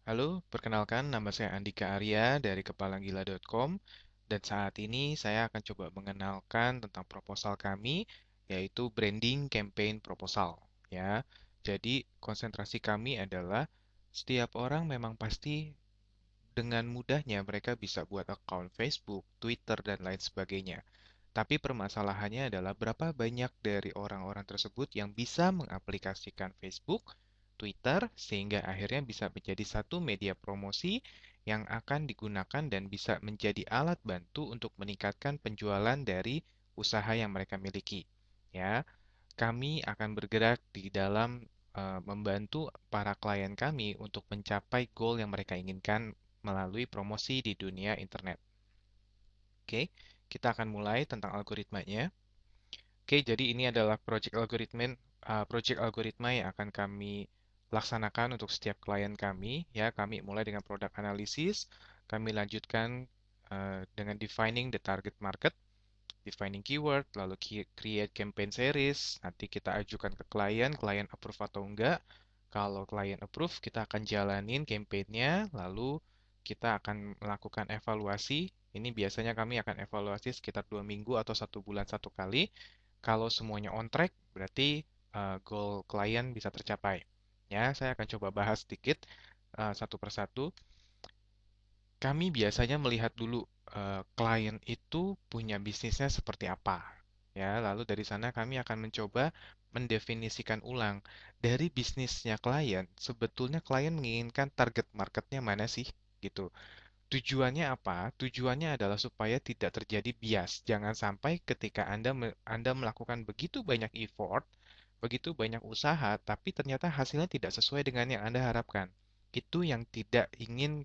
Halo, perkenalkan nama saya Andika Arya dari kepalagila.com dan saat ini saya akan coba mengenalkan tentang proposal kami yaitu branding campaign proposal ya. Jadi konsentrasi kami adalah setiap orang memang pasti dengan mudahnya mereka bisa buat account Facebook, Twitter dan lain sebagainya. Tapi permasalahannya adalah berapa banyak dari orang-orang tersebut yang bisa mengaplikasikan Facebook, Twitter, sehingga akhirnya bisa menjadi satu media promosi yang akan digunakan dan bisa menjadi alat bantu untuk meningkatkan penjualan dari usaha yang mereka miliki. Ya, kami akan bergerak di dalam membantu para klien kami untuk mencapai goal yang mereka inginkan melalui promosi di dunia internet. Oke, kita akan mulai tentang algoritmanya. Oke, jadi ini adalah project algoritma yang akan kami laksanakan untuk setiap klien kami. Ya, kami mulai dengan product analysis, kami lanjutkan dengan defining the target market, defining keyword, lalu create campaign series. Nanti kita ajukan ke klien, klien approve atau enggak. Kalau klien approve, kita akan jalanin campaign-nya, lalu kita akan melakukan evaluasi. Ini biasanya kami akan evaluasi sekitar 2 minggu atau 1 bulan satu kali. Kalau semuanya on track, berarti goal klien bisa tercapai. Ya, saya akan coba bahas sedikit satu persatu. Kami biasanya melihat dulu klien itu punya bisnisnya seperti apa. Ya, lalu dari sana kami akan mencoba mendefinisikan ulang dari bisnisnya klien, sebetulnya klien menginginkan target marketnya mana sih gitu. Tujuannya apa? Tujuannya adalah supaya tidak terjadi bias. Jangan sampai ketika Anda melakukan begitu banyak effort, begitu banyak usaha, tapi ternyata hasilnya tidak sesuai dengan yang Anda harapkan. Itu yang tidak ingin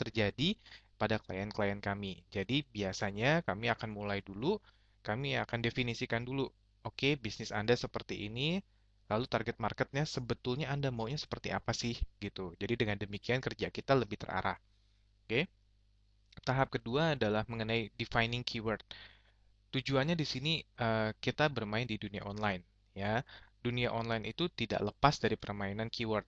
terjadi pada klien-klien kami. Jadi biasanya kami akan mulai dulu, kami akan definisikan dulu, oke, bisnis Anda seperti ini, lalu target marketnya sebetulnya Anda maunya seperti apa sih gitu. Jadi dengan demikian kerja kita lebih terarah. Oke. Tahap kedua adalah mengenai defining keyword. Tujuannya di sini kita bermain di dunia online, ya. Dunia online itu tidak lepas dari permainan keyword.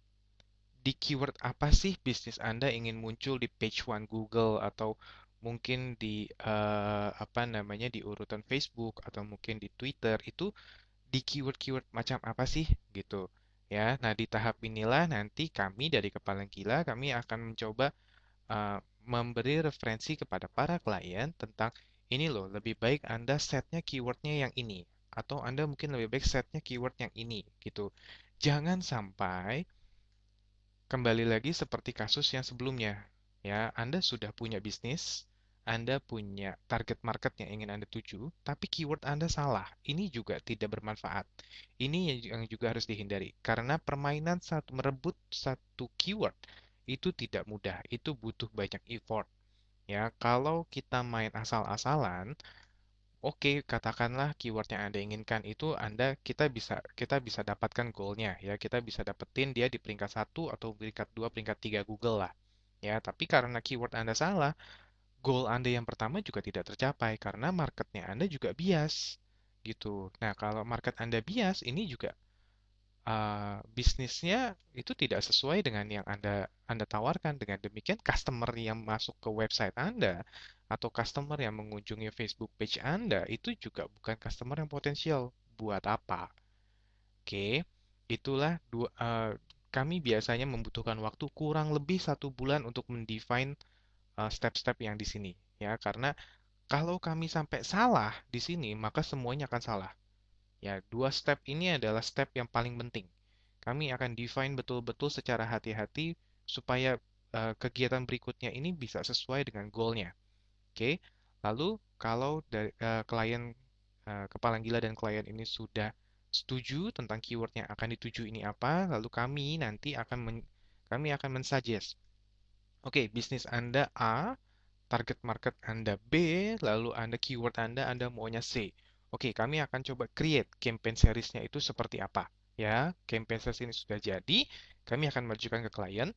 Di keyword apa sih bisnis Anda ingin muncul di page one Google atau mungkin di apa namanya di urutan Facebook atau mungkin di Twitter itu di keyword-keyword macam apa sih gitu. Ya, nah di tahap inilah nanti kami dari Kepala Gila kami akan mencoba uh, memberi referensi kepada para klien tentang ini loh, lebih baik Anda setnya keywordnya yang ini, atau Anda mungkin lebih baik setnya keyword yang ini, gitu. Jangan sampai kembali lagi seperti kasus yang sebelumnya. Ya, Anda sudah punya bisnis, Anda punya target market yang ingin Anda tuju, tapi keyword Anda salah. Ini juga tidak bermanfaat. Ini yang juga harus dihindari, karena permainan merebut satu keyword itu tidak mudah, itu butuh banyak effort. Ya, kalau kita main asal-asalan, oke, katakanlah keyword yang Anda inginkan itu kita bisa dapatkan goalnya ya, kita bisa dapetin dia di peringkat satu atau peringkat 2, peringkat 3 Google lah. Ya, tapi karena keyword Anda salah, goal Anda yang pertama juga tidak tercapai karena marketnya Anda juga bias gitu. Nah, kalau market Anda bias, ini juga bisnisnya itu tidak sesuai dengan yang Anda tawarkan. Dengan demikian, customer yang masuk ke website Anda atau customer yang mengunjungi Facebook page Anda itu juga bukan customer yang potensial. Buat apa? Oke, itulah kami biasanya membutuhkan waktu kurang lebih 1 bulan untuk mendefine step-step yang di sini. Ya, karena kalau kami sampai salah di sini, maka semuanya akan salah. Ya, 2 step ini adalah step yang paling penting. Kami akan define betul-betul secara hati-hati supaya kegiatan berikutnya ini bisa sesuai dengan goalnya. Oke, lalu kalau dari klien kepala gila dan klien ini sudah setuju tentang keyword yang akan dituju ini apa, lalu kami akan mensuggest. Oke, bisnis Anda A, target market Anda B, lalu Anda maunya C. Oke, kami akan coba create campaign seriesnya itu seperti apa. Ya, campaign series ini sudah jadi, kami akan majukan ke klien.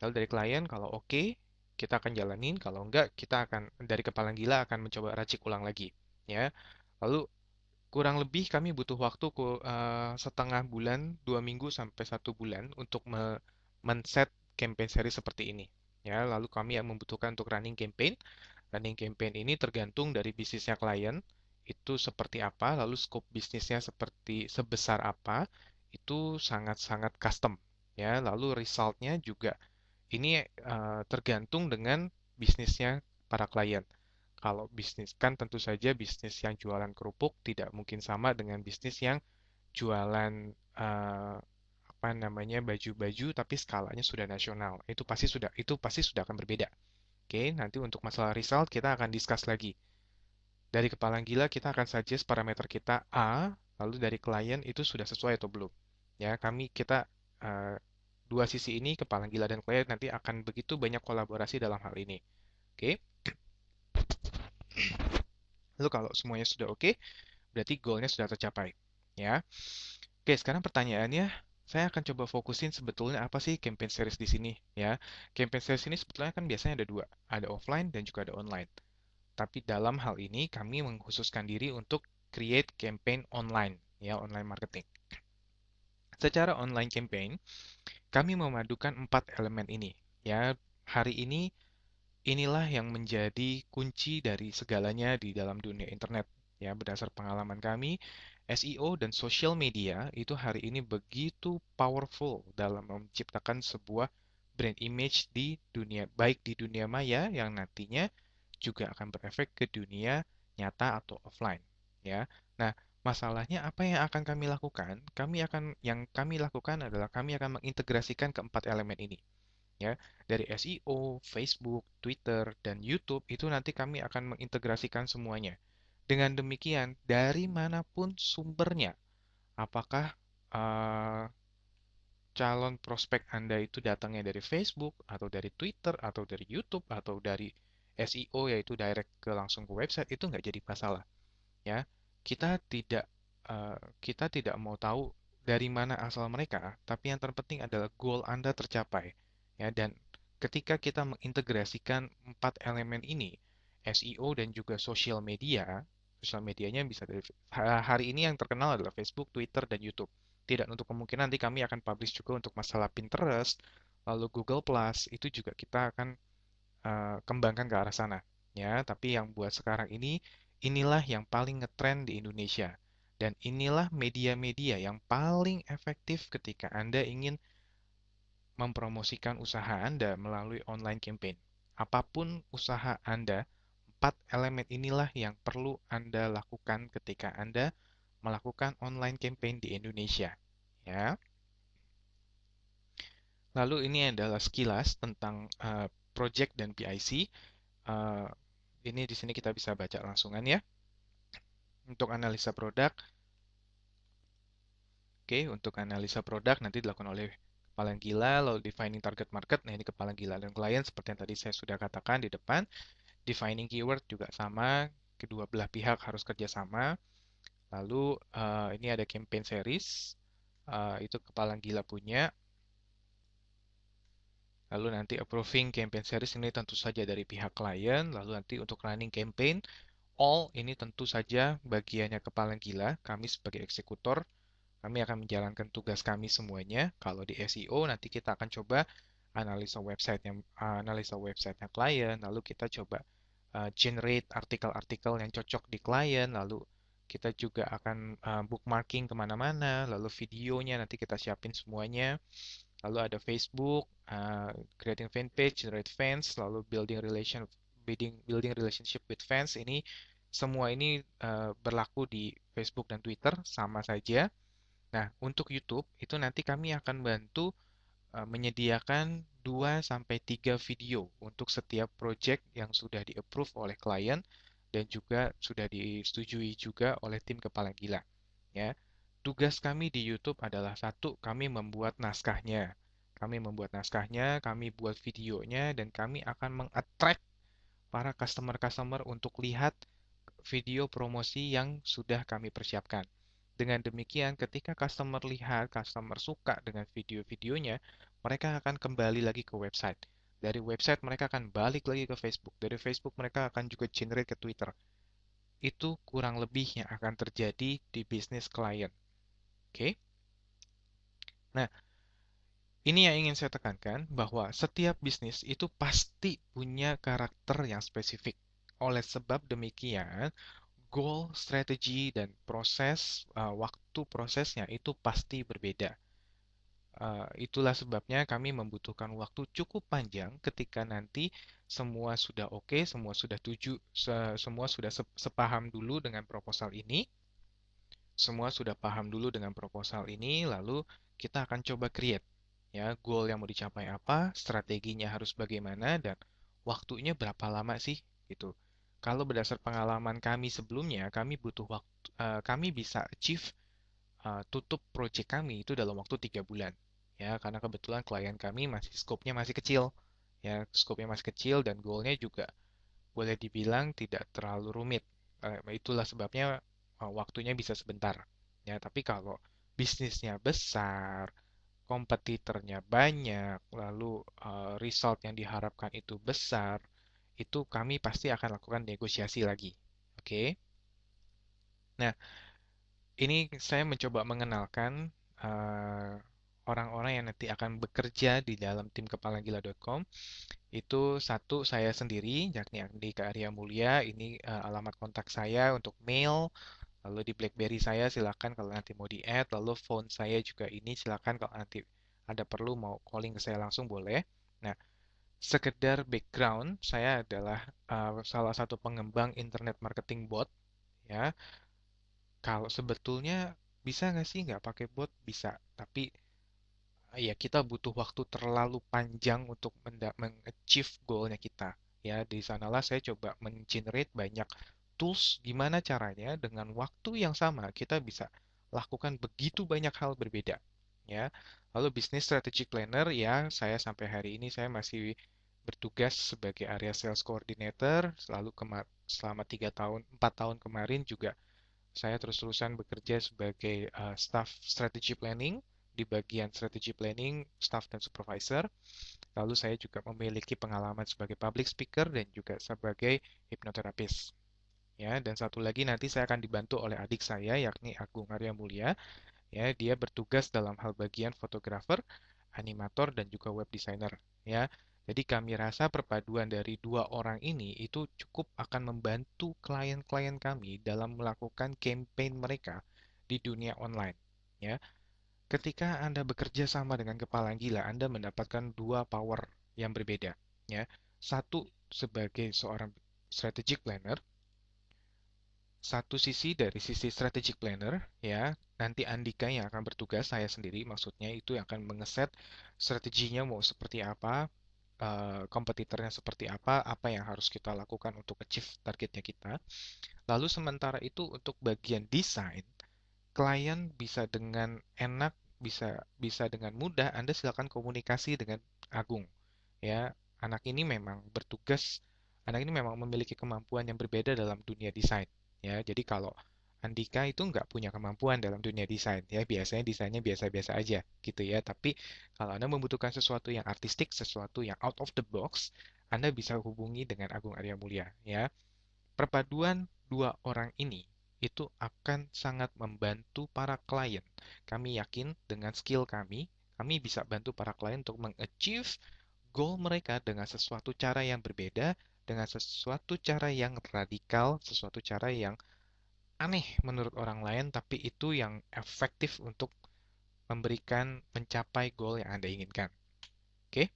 Lalu dari klien, kalau oke, kita akan jalanin. Kalau enggak, kita akan dari kepala gila akan mencoba racik ulang lagi. Ya, lalu kurang lebih kami butuh waktu setengah bulan, 2 minggu sampai 1 bulan untuk men-set campaign series seperti ini. Ya, lalu kami yang membutuhkan untuk running campaign. Running campaign ini tergantung dari bisnisnya klien, itu seperti apa, lalu scope bisnisnya seperti sebesar apa, itu sangat-sangat custom. Ya, lalu resultnya juga ini tergantung dengan bisnisnya para klien. Kalau bisnis kan tentu saja bisnis yang jualan kerupuk tidak mungkin sama dengan bisnis yang jualan apa namanya baju-baju tapi skalanya sudah nasional. Itu pasti sudah akan berbeda. Oke, nanti untuk masalah result kita akan discuss lagi. Dari kepala gila kita akan suggest parameter kita A, lalu dari klien itu sudah sesuai atau belum. Ya, kita uh, dua sisi ini kepala gila dan klien nanti akan begitu banyak kolaborasi dalam hal ini. Oke. Lalu kalau semuanya sudah oke, berarti goalnya sudah tercapai. Ya. Oke, sekarang pertanyaannya, saya akan coba fokusin sebetulnya apa sih campaign series di sini, ya. Campaign series ini sebetulnya kan biasanya ada dua, ada offline dan juga ada online. Tapi dalam hal ini kami mengkhususkan diri untuk create campaign online, ya, online marketing. Secara online campaign, kami memadukan empat elemen ini, ya. Hari ini inilah yang menjadi kunci dari segalanya di dalam dunia internet. Ya, berdasar pengalaman kami, SEO dan social media itu hari ini begitu powerful dalam menciptakan sebuah brand image di dunia, baik di dunia maya yang nantinya juga akan berefek ke dunia nyata atau offline. Ya, nah masalahnya apa yang akan kami lakukan? Yang kami lakukan adalah kami akan mengintegrasikan keempat elemen ini, ya, dari SEO, Facebook, Twitter, dan YouTube itu nanti kami akan mengintegrasikan semuanya. Dengan demikian, dari manapun sumbernya, apakah uh, calon prospek Anda itu datangnya dari Facebook, atau dari Twitter, atau dari YouTube, atau dari SEO yaitu direct ke langsung ke website, itu nggak jadi masalah. Ya, kita tidak kita tidak mau tahu dari mana asal mereka, tapi yang terpenting adalah goal Anda tercapai. Ya, dan ketika kita mengintegrasikan empat elemen ini, SEO dan juga sosial medianya bisa dari hari ini yang terkenal adalah Facebook, Twitter, dan YouTube. Tidak untuk kemungkinan nanti kami akan publish juga untuk masalah Pinterest, lalu Google Plus, itu juga kita akan kembangkan ke arah sana. Ya, tapi yang buat sekarang ini, inilah yang paling ngetrend di Indonesia. Dan inilah media-media yang paling efektif ketika Anda ingin mempromosikan usaha Anda melalui online campaign. Apapun usaha Anda, empat elemen inilah yang perlu Anda lakukan ketika Anda melakukan online campaign di Indonesia. Ya. Lalu ini adalah sekilas tentang project dan PIC. Ini di sini kita bisa baca langsungan ya. Untuk analisa produk, oke, untuk analisa produk nanti dilakukan oleh kepala gila, lalu defining target market. Nah, ini kepala gila dan klien seperti yang tadi saya sudah katakan di depan. Defining keyword juga sama, kedua belah pihak harus kerjasama. Lalu ini ada campaign series, itu kepala gila punya. Lalu nanti approving campaign series ini tentu saja dari pihak klien. Lalu nanti untuk running campaign, all ini tentu saja bagiannya kepala gila, kami sebagai eksekutor. Kami akan menjalankan tugas kami semuanya. Kalau di SEO nanti kita akan coba analisa websitenya klien, lalu kita coba generate artikel-artikel yang cocok di klien, lalu kita juga akan bookmarking kemana-mana, lalu videonya nanti kita siapin semuanya. Lalu ada Facebook, creating fan page, generate fans, lalu building relationship with fans. Ini semua ini berlaku di Facebook dan Twitter sama saja. Nah, untuk YouTube itu nanti kami akan bantu menyediakan 2 sampai 3 video untuk setiap project yang sudah di-approve oleh klien dan juga sudah disetujui juga oleh tim kepala gila. Ya. Tugas kami di YouTube adalah satu, kami membuat naskahnya. Kami buat videonya, dan kami akan meng-attract para customer-customer untuk lihat video promosi yang sudah kami persiapkan. Dengan demikian, ketika customer lihat, customer suka dengan video-videonya, mereka akan kembali lagi ke website. Dari website mereka akan balik lagi ke Facebook. Dari Facebook mereka akan juga generate ke Twitter. Itu kurang lebih yang akan terjadi di bisnis klien. Oke? Nah, Ini yang ingin saya tekankan bahwa setiap bisnis itu pasti punya karakter yang spesifik. Oleh sebab demikian, goal, strategi, dan proses, waktu prosesnya itu pasti berbeda. Itulah sebabnya kami membutuhkan waktu cukup panjang ketika nanti semua sudah oke, semua sudah semua sudah sepaham dulu dengan proposal ini, semua sudah paham dulu dengan proposal ini, lalu kita akan coba create ya goal yang mau dicapai apa, strateginya harus bagaimana, dan waktunya berapa lama sih gitu. Kalau berdasar pengalaman kami sebelumnya, kami bisa achieve tutup project kami itu dalam waktu 3 bulan. Ya, karena kebetulan klien kami masih skopnya masih kecil. Ya, skopnya masih kecil dan goalnya juga boleh dibilang tidak terlalu rumit. Itulah sebabnya waktunya bisa sebentar. Ya, tapi kalau bisnisnya besar, kompetitornya banyak, lalu result yang diharapkan itu besar, itu kami pasti akan lakukan negosiasi lagi. Oke. Nah, ini saya mencoba mengenalkan eh, orang-orang yang nanti akan bekerja di dalam tim kepalagila.com. Itu satu saya sendiri, yakni Andika Arya Mulya. Ini alamat kontak saya untuk mail. Lalu di BlackBerry saya silakan kalau nanti mau di-add. Lalu phone saya juga ini silakan kalau nanti ada perlu mau calling ke saya langsung boleh. Nah, sekedar background, saya adalah salah satu pengembang internet marketing bot. Ya, kalau sebetulnya bisa nggak sih nggak pakai bot? Bisa, tapi ya kita butuh waktu terlalu panjang untuk meng-achieve goalnya kita. Ya, di sanalah saya coba men-generate banyak tools gimana caranya dengan waktu yang sama kita bisa lakukan begitu banyak hal berbeda. Ya, lalu bisnis strategic planner ya saya sampai hari ini saya masih bertugas sebagai area sales coordinator. Selama 3 tahun, 4 tahun kemarin juga saya terus-terusan bekerja sebagai staff strategy planning di bagian strategy planning, staff dan supervisor. Lalu saya juga memiliki pengalaman sebagai public speaker dan juga sebagai hipnoterapis. Ya, dan satu lagi nanti saya akan dibantu oleh adik saya yakni Agung Arya Mulya. Ya, dia bertugas dalam hal bagian fotografer, animator dan juga web designer. Ya, jadi kami rasa perpaduan dari dua orang ini itu cukup akan membantu klien-klien kami dalam melakukan campaign mereka di dunia online. Ya, ketika Anda bekerja sama dengan kepala gila, Anda mendapatkan dua power yang berbeda. Ya, satu sebagai seorang strategic planner, satu sisi dari sisi strategic planner ya nanti Andika yang akan bertugas saya sendiri maksudnya itu yang akan mengeset strateginya mau seperti apa kompetitornya seperti apa yang harus kita lakukan untuk achieve targetnya kita lalu sementara itu untuk bagian desain klien bisa dengan enak bisa bisa dengan mudah Anda silakan komunikasi dengan Agung ya anak ini memang memiliki kemampuan yang berbeda dalam dunia desain ya jadi kalau Andika itu nggak punya kemampuan dalam dunia desain ya biasanya desainnya biasa-biasa aja gitu ya tapi kalau Anda membutuhkan sesuatu yang artistik sesuatu yang out of the box Anda bisa hubungi dengan Agung Arya Mulya ya perpaduan dua orang ini itu akan sangat membantu para klien. Kami yakin dengan skill kami bisa bantu para klien untuk meng-achieve goal mereka dengan sesuatu cara yang berbeda, dengan sesuatu cara yang radikal, sesuatu cara yang aneh menurut orang lain, tapi itu yang efektif untuk mencapai goal yang Anda inginkan. Oke?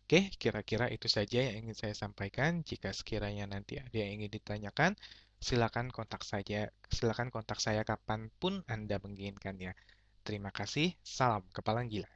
Oke, kira-kira itu saja yang ingin saya sampaikan. Jika sekiranya nanti ada yang ingin ditanyakan, silakan kontak saya kapanpun Anda menginginkannya. Terima kasih. Salam Kepala Gila.